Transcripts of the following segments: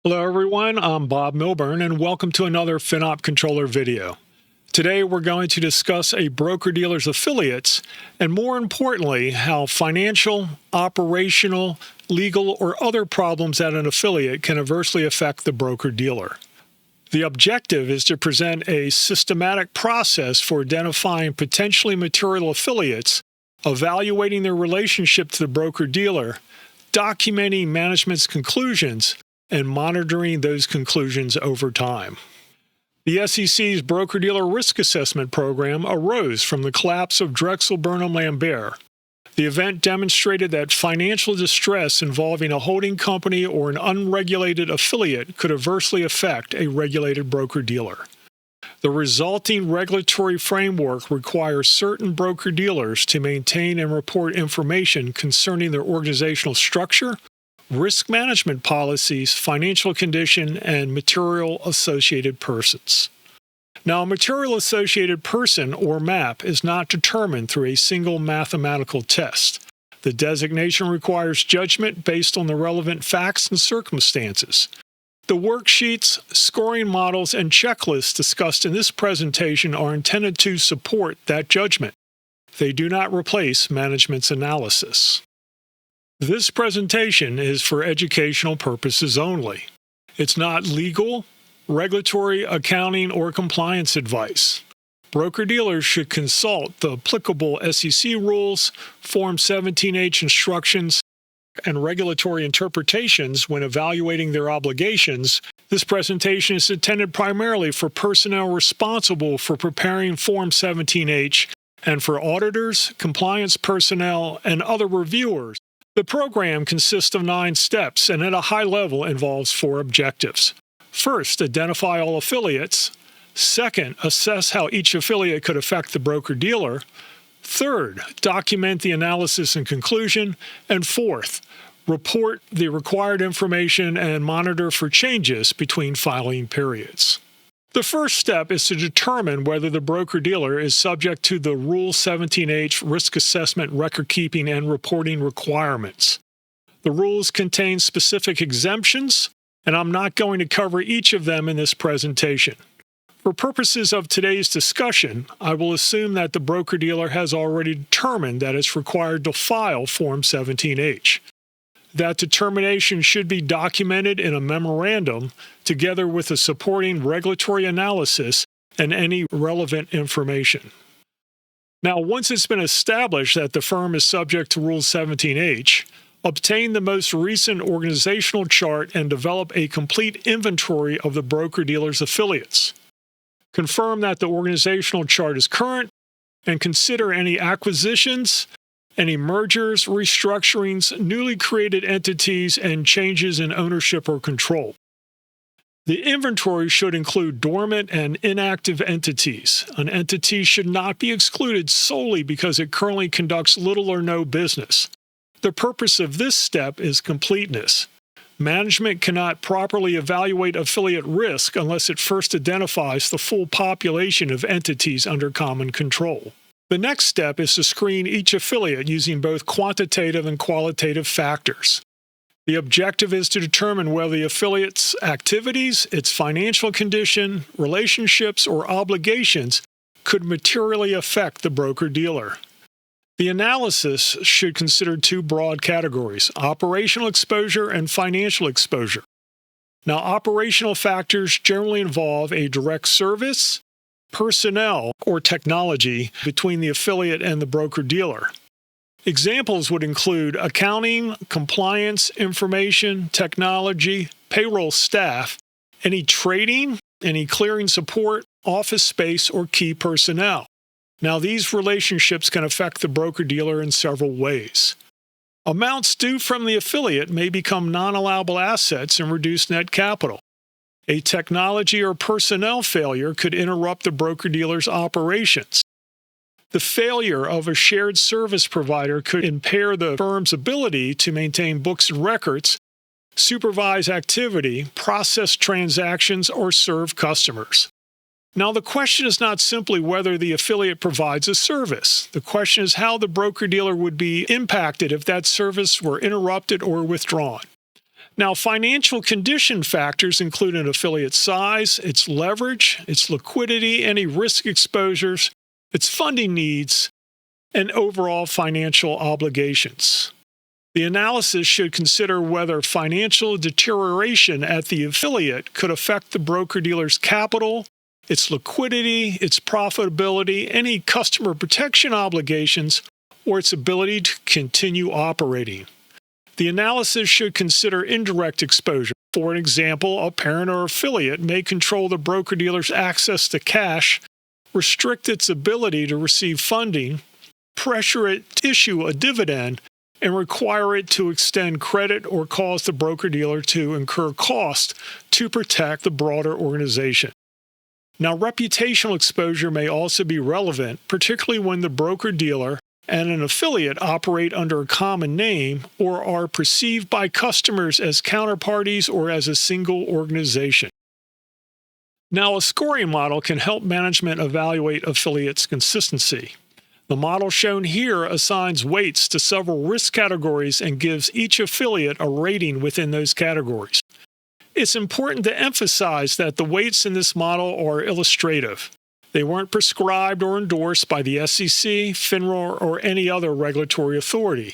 Hello everyone, I'm Bob Milburn and welcome to another FINOP controller video. Today we're going to discuss a broker-dealer's affiliates and more importantly how financial, operational, legal, or other problems at an affiliate can adversely affect the broker-dealer. The objective is to present a systematic process for identifying potentially material affiliates, evaluating their relationship to the broker-dealer, documenting management's conclusions, and monitoring those conclusions over time. The SEC's broker-dealer risk assessment program arose from the collapse of Drexel Burnham Lambert. The event demonstrated that financial distress involving a holding company or an unregulated affiliate could adversely affect a regulated broker-dealer. The resulting regulatory framework requires certain broker-dealers to maintain and report information concerning their organizational structure, risk management policies, financial condition, and material associated persons. Now, a material associated person, or MAP, is not determined through a single mathematical test. The designation requires judgment based on the relevant facts and circumstances. The worksheets, scoring models, and checklists discussed in this presentation are intended to support that judgment. They do not replace management's analysis. This presentation is for educational purposes only. It's not legal, regulatory, accounting, or compliance advice. Broker-dealers should consult the applicable SEC rules, Form 17H instructions, and regulatory interpretations when evaluating their obligations. This presentation is intended primarily for personnel responsible for preparing Form 17H and for auditors, compliance personnel, and other reviewers. The program consists of 9 steps and at a high level involves 4 objectives. First, identify all affiliates. Second, assess how each affiliate could affect the broker-dealer. Third, document the analysis and conclusion. And fourth, report the required information and monitor for changes between filing periods. The first step is to determine whether the broker-dealer is subject to the Rule 17H risk assessment record-keeping and reporting requirements. The rules contain specific exemptions, and I'm not going to cover each of them in this presentation. For purposes of today's discussion, I will assume that the broker-dealer has already determined that it's required to file Form 17H. That determination should be documented in a memorandum together with the supporting regulatory analysis and any relevant information. Now, once it's been established that the firm is subject to Rule 17H, obtain the most recent organizational chart and develop a complete inventory of the broker-dealer's affiliates. Confirm that the organizational chart is current and consider any acquisitions, any mergers, restructurings, newly created entities, and changes in ownership or control. The inventory should include dormant and inactive entities. An entity should not be excluded solely because it currently conducts little or no business. The purpose of this step is completeness. Management cannot properly evaluate affiliate risk unless it first identifies the full population of entities under common control. The next step is to screen each affiliate using both quantitative and qualitative factors. The objective is to determine whether the affiliate's activities, its financial condition, relationships, or obligations could materially affect the broker-dealer. The analysis should consider 2 broad categories: operational exposure and financial exposure. Now, operational factors generally involve a direct service, personnel, or technology between the affiliate and the broker-dealer. Examples would include accounting, compliance, information, technology, payroll staff, any trading, any clearing support, office space, or key personnel. Now, these relationships can affect the broker-dealer in several ways. Amounts due from the affiliate may become non-allowable assets and reduce net capital. A technology or personnel failure could interrupt the broker-dealer's operations. The failure of a shared service provider could impair the firm's ability to maintain books and records, supervise activity, process transactions, or serve customers. Now, the question is not simply whether the affiliate provides a service. The question is how the broker-dealer would be impacted if that service were interrupted or withdrawn. Now, financial condition factors include an affiliate size, its leverage, its liquidity, any risk exposures, its funding needs, and overall financial obligations. The analysis should consider whether financial deterioration at the affiliate could affect the broker-dealer's capital, its liquidity, its profitability, any customer protection obligations, or its ability to continue operating. The analysis should consider indirect exposure. For example, a parent or affiliate may control the broker-dealer's access to cash, restrict its ability to receive funding, pressure it to issue a dividend, and require it to extend credit or cause the broker-dealer to incur costs to protect the broader organization. Now, reputational exposure may also be relevant, particularly when the broker-dealer and an affiliate operate under a common name or are perceived by customers as counterparties or as a single organization. Now, a scoring model can help management evaluate affiliates' consistency. The model shown here assigns weights to several risk categories and gives each affiliate a rating within those categories. It's important to emphasize that the weights in this model are illustrative. They weren't prescribed or endorsed by the SEC, FINRA, or any other regulatory authority.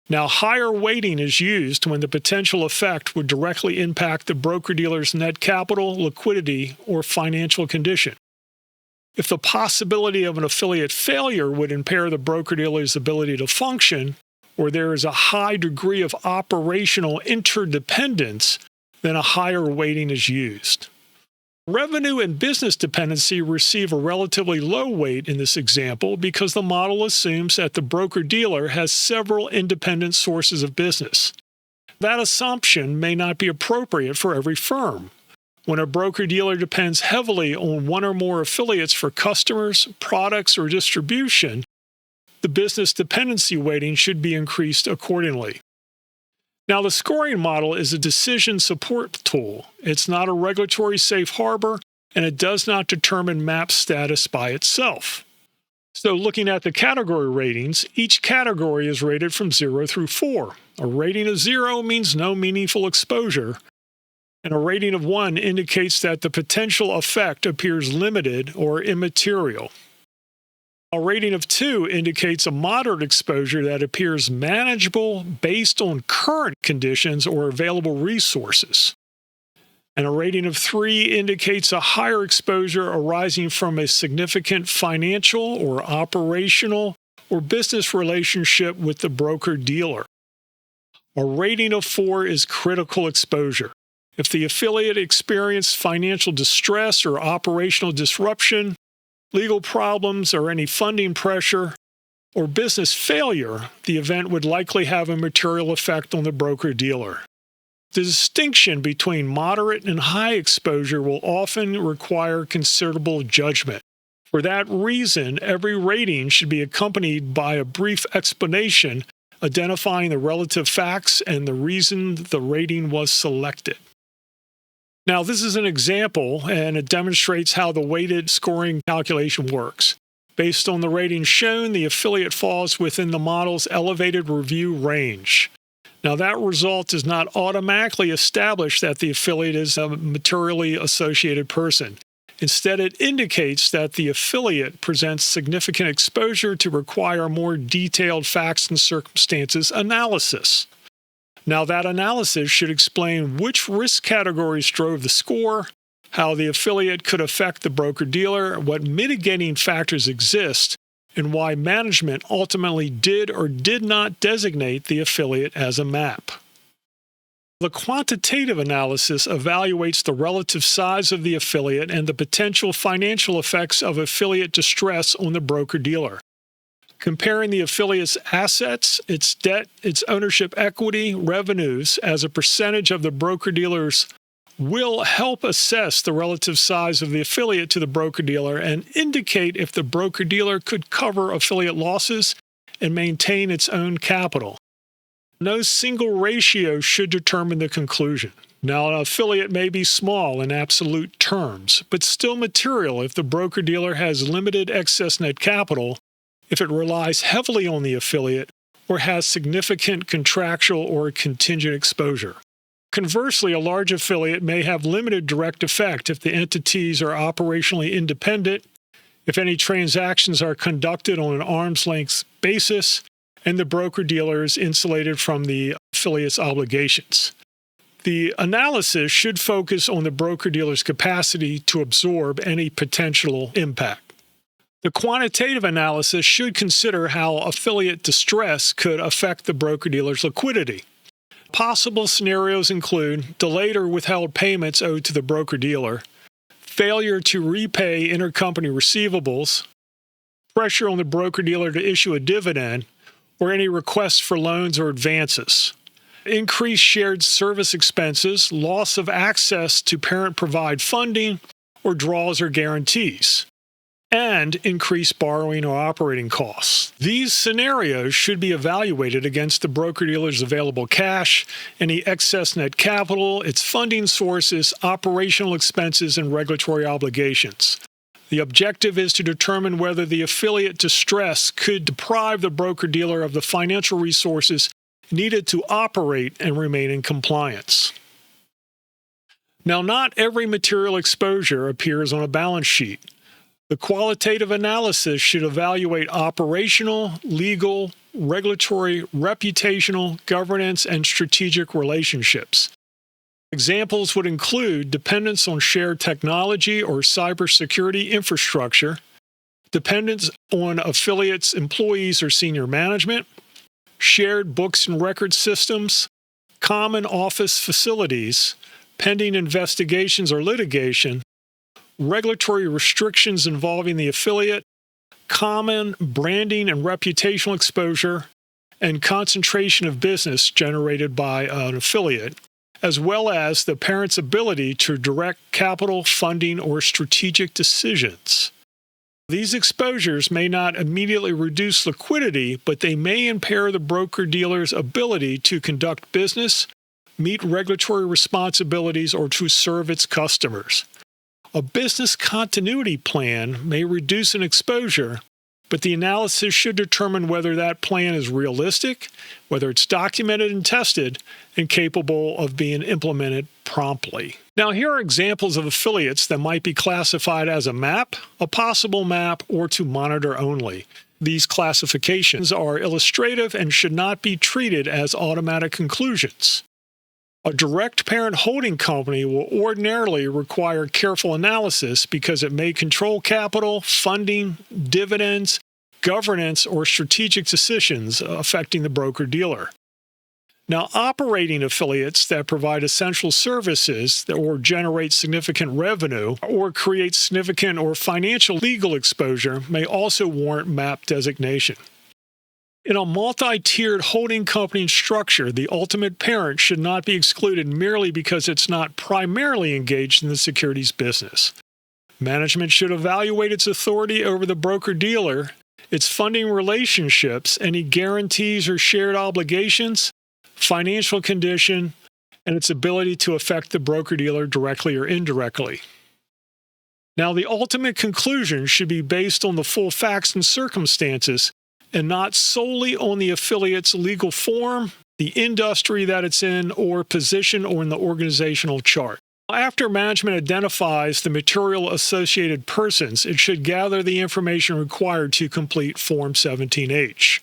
Now, higher weighting is used when the potential effect would directly impact the broker-dealer's net capital, liquidity, or financial condition. If the possibility of an affiliate failure would impair the broker-dealer's ability to function, or there is a high degree of operational interdependence, then a higher weighting is used. Revenue and business dependency receive a relatively low weight in this example because the model assumes that the broker-dealer has several independent sources of business. That assumption may not be appropriate for every firm. When a broker-dealer depends heavily on one or more affiliates for customers, products, or distribution, the business dependency weighting should be increased accordingly. Now, the scoring model is a decision support tool. It's not a regulatory safe harbor, and it does not determine MAP status by itself. So, looking at the category ratings, each category is rated from 0 through 4. A rating of 0 means no meaningful exposure, and a rating of 1 indicates that the potential effect appears limited or immaterial. A rating of 2 indicates a moderate exposure that appears manageable based on current conditions or available resources. And a rating of 3 indicates a higher exposure arising from a significant financial or operational or business relationship with the broker-dealer. A rating of 4 is critical exposure. If the affiliate experienced financial distress or operational disruption, legal problems, or any funding pressure, or business failure, the event would likely have a material effect on the broker-dealer. The distinction between moderate and high exposure will often require considerable judgment. For that reason, every rating should be accompanied by a brief explanation identifying the relative facts and the reason the rating was selected. Now, this is an example, and it demonstrates how the weighted scoring calculation works. Based on the ratings shown, the affiliate falls within the model's elevated review range. Now, that result does not automatically establish that the affiliate is a materially associated person. Instead, it indicates that the affiliate presents significant exposure to require more detailed facts and circumstances analysis. Now, that analysis should explain which risk categories drove the score, how the affiliate could affect the broker-dealer, what mitigating factors exist, and why management ultimately did or did not designate the affiliate as a MAP. The quantitative analysis evaluates the relative size of the affiliate and the potential financial effects of affiliate distress on the broker-dealer. Comparing the affiliate's assets, its debt, its ownership equity, revenues as a percentage of the broker-dealer's will help assess the relative size of the affiliate to the broker-dealer and indicate if the broker-dealer could cover affiliate losses and maintain its own capital. No single ratio should determine the conclusion. Now, an affiliate may be small in absolute terms, but still material if the broker-dealer has limited excess net capital, if it relies heavily on the affiliate, or has significant contractual or contingent exposure. conversely, a large affiliate may have limited direct effect if the entities are operationally independent, if any transactions are conducted on an arm's length basis, and the broker-dealer is insulated from the affiliate's obligations. The analysis should focus on the broker-dealer's capacity to absorb any potential impact. The quantitative analysis should consider how affiliate distress could affect the broker-dealer's liquidity. Possible scenarios include delayed or withheld payments owed to the broker-dealer, failure to repay intercompany receivables, pressure on the broker-dealer to issue a dividend, or any requests for loans or advances. Increased shared service expenses, loss of access to parent-provide funding, or draws or guarantees, and increased borrowing or operating costs. These scenarios should be evaluated against the broker-dealer's available cash, any excess net capital, its funding sources, operational expenses, and regulatory obligations. The objective is to determine whether the affiliate distress could deprive the broker-dealer of the financial resources needed to operate and remain in compliance. Now, not every material exposure appears on a balance sheet. The qualitative analysis should evaluate operational, legal, regulatory, reputational, governance, and strategic relationships. Examples would include dependence on shared technology or cybersecurity infrastructure, dependence on affiliates' employees or senior management, shared books and record systems, common office facilities, pending investigations or litigation, regulatory restrictions involving the affiliate, common branding and reputational exposure, and concentration of business generated by an affiliate, as well as the parent's ability to direct capital, funding, or strategic decisions. These exposures may not immediately reduce liquidity, but they may impair the broker-dealer's ability to conduct business, meet regulatory responsibilities, or to serve its customers. A business continuity plan may reduce an exposure, but the analysis should determine whether that plan is realistic, whether it's documented and tested, and capable of being implemented promptly. Now, here are examples of affiliates that might be classified as a MAP, a possible MAP, or to monitor only. These classifications are illustrative and should not be treated as automatic conclusions. A direct parent holding company will ordinarily require careful analysis because it may control capital, funding, dividends, governance, or strategic decisions affecting the broker-dealer. Now, operating affiliates that provide essential services or generate significant revenue or create significant or financial legal exposure may also warrant MAP designation. In a multi-tiered holding company structure, the ultimate parent should not be excluded merely because it's not primarily engaged in the securities business. Management should evaluate its authority over the broker-dealer, its funding relationships, any guarantees or shared obligations, financial condition, and its ability to affect the broker-dealer directly or indirectly. Now, the ultimate conclusion should be based on the full facts and circumstances and not solely on the affiliate's legal form, the industry that it's in, or position or in the organizational chart. After management identifies the material associated persons, it should gather the information required to complete Form 17H.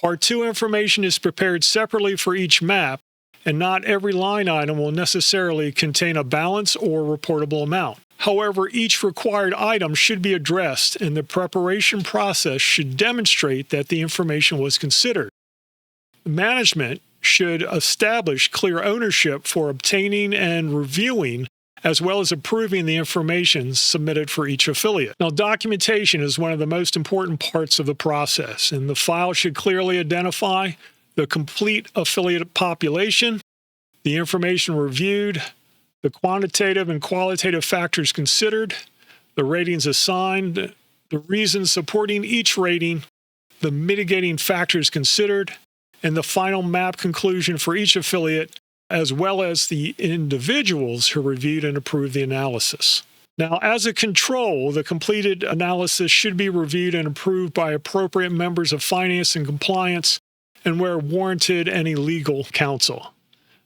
Part 2 information is prepared separately for each MAP, and not every line item will necessarily contain a balance or reportable amount. However, each required item should be addressed, and the preparation process should demonstrate that the information was considered. Management should establish clear ownership for obtaining and reviewing, as well as approving the information submitted for each affiliate. Now, documentation is one of the most important parts of the process, and the file should clearly identify the complete affiliate population, the information reviewed, the quantitative and qualitative factors considered, the ratings assigned, the reasons supporting each rating, the mitigating factors considered, and the final MAP conclusion for each affiliate, as well as the individuals who reviewed and approved the analysis. Now, as a control, the completed analysis should be reviewed and approved by appropriate members of finance and compliance, and where warranted, any legal counsel.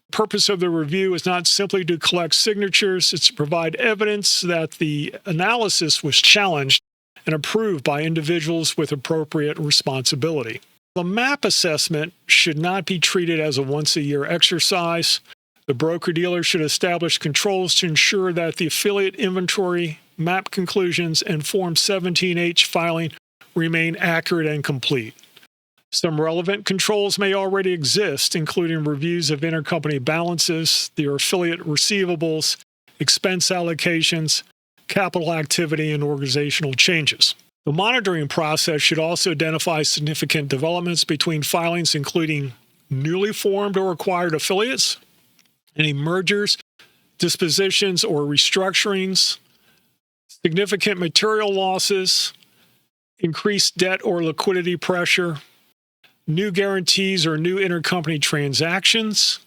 The purpose of the review is not simply to collect signatures, it's to provide evidence that the analysis was challenged and approved by individuals with appropriate responsibility. The MAP assessment should not be treated as a once-a-year exercise. The broker-dealer should establish controls to ensure that the affiliate inventory, MAP conclusions, and Form 17H filing remain accurate and complete. Some relevant controls may already exist, including reviews of intercompany balances, their affiliate receivables, expense allocations, capital activity, and organizational changes. The monitoring process should also identify significant developments between filings, including newly formed or acquired affiliates, any mergers, dispositions, or restructurings, significant material losses, increased debt or liquidity pressure, new guarantees or new intercompany transactions,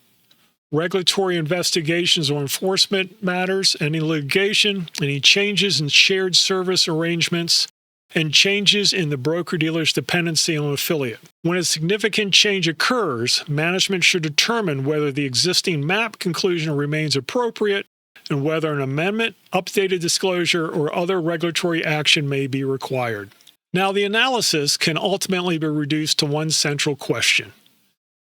regulatory investigations or enforcement matters, any litigation, any changes in shared service arrangements, and changes in the broker-dealer's dependency on an affiliate. When a significant change occurs, management should determine whether the existing MAP conclusion remains appropriate and whether an amendment, updated disclosure, or other regulatory action may be required. Now, the analysis can ultimately be reduced to one central question.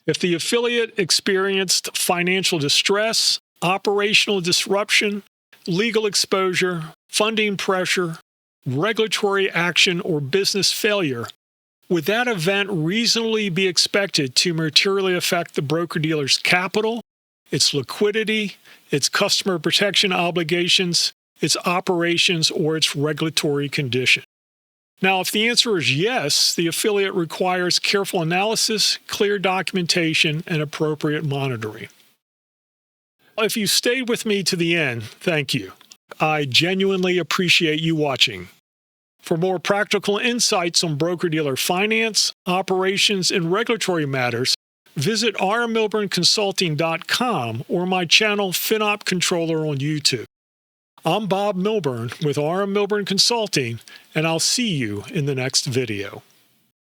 If the affiliate experienced financial distress, operational disruption, legal exposure, funding pressure, regulatory action, or business failure, would that event reasonably be expected to materially affect the broker-dealer's capital, its liquidity, its customer protection obligations, its operations, or its regulatory condition? Now, if the answer is yes, the affiliate requires careful analysis, clear documentation, and appropriate monitoring. If you stayed with me to the end, thank you. I genuinely appreciate you watching. For more practical insights on broker-dealer finance, operations, and regulatory matters, visit rmilburnconsulting.com or my channel FINOP Controller on YouTube. I'm Bob Milburn with RM Milburn Consulting, and I'll see you in the next video.